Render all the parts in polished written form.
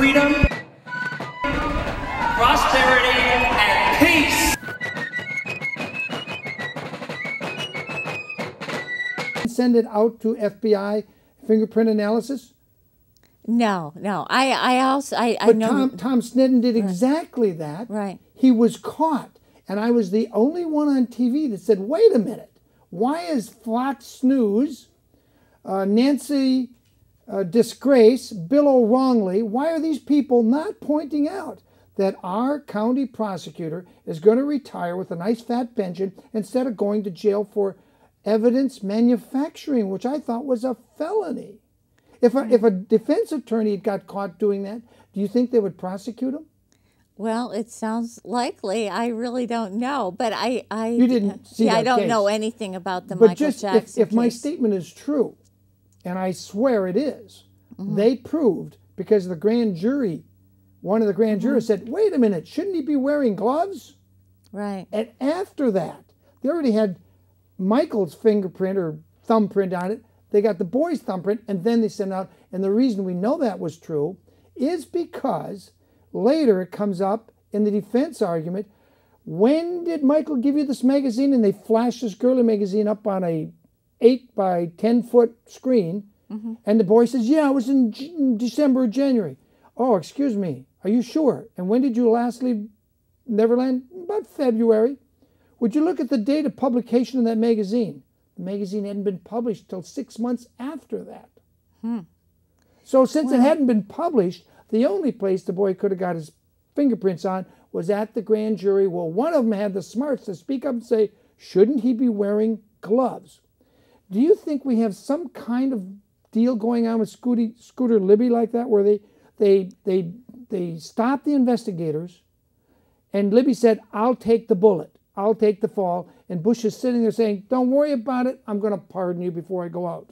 freedom, prosperity, and peace. Send it out to FBI fingerprint analysis? No. I But know. Tom Snedden did exactly that. Right. He was caught, and I was the only one on TV that said, wait a minute, why is Fox News, Nancy Disgrace, Bill O'Wrongley, why are these people not pointing out that our county prosecutor is going to retire with a nice fat pension instead of going to jail for evidence manufacturing, which I thought was a felony? If a defense attorney got caught doing that, do you think they would prosecute him? Well, it sounds likely. I really don't know, but You didn't see that I don't case. know anything about the But Michael just Jackson if my case. statement is true, and I swear it is, they proved, because the grand jury, one of the grand jurors said, wait a minute, shouldn't he be wearing gloves? Right. And after that, they already had Michael's fingerprint or thumbprint on it. They got the boy's thumbprint, and then they sent out. And the reason we know that was true is because later it comes up in the defense argument, when did Michael give you this magazine? And they flash this girly magazine up on a 8 by 10 foot screen. And the boy says, yeah, it was in December or January. Oh, excuse me, are you sure? And when did you last leave Neverland? About February. Would you look at the date of publication of that magazine? The magazine hadn't been published till 6 months after that. So since it hadn't been published, the only place the boy could have got his fingerprints on was at the grand jury. Well, one of them had the smarts to speak up and say, shouldn't he be wearing gloves? Do you think we have some kind of deal going on with Scooter Libby like that, where they stopped the investigators, and Libby said, I'll take the bullet, I'll take the fall, and Bush is sitting there saying, don't worry about it, I'm going to pardon you before I go out?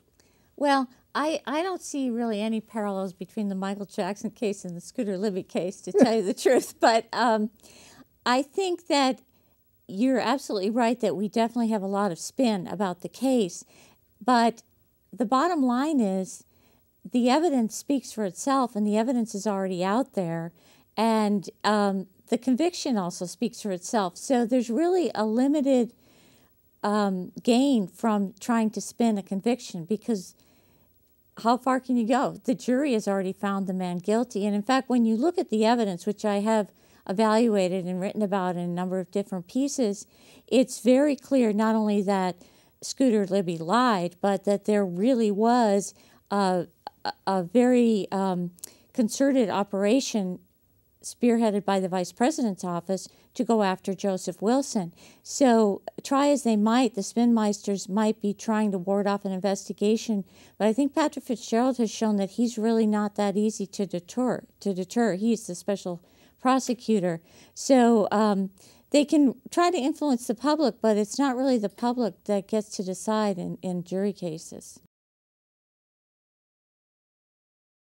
Well, I don't see really any parallels between the Michael Jackson case and the Scooter Libby case, to tell you the truth. But I think that you're absolutely right that we definitely have a lot of spin about the case. But the bottom line is the evidence speaks for itself, and the evidence is already out there. And the conviction also speaks for itself. So there's really a limited gain from trying to spin a conviction, because how far can you go? The jury has already found the man guilty. And in fact, when you look at the evidence, which I have evaluated and written about in a number of different pieces, it's very clear not only that Scooter Libby lied, but that there really was a very concerted operation spearheaded by the vice president's office to go after Joseph Wilson. So try as they might, the spinmeisters might be trying to ward off an investigation, but I think Patrick Fitzgerald has shown that he's really not that easy to deter. He's the special prosecutor. So they can try to influence the public, but it's not really the public that gets to decide in jury cases.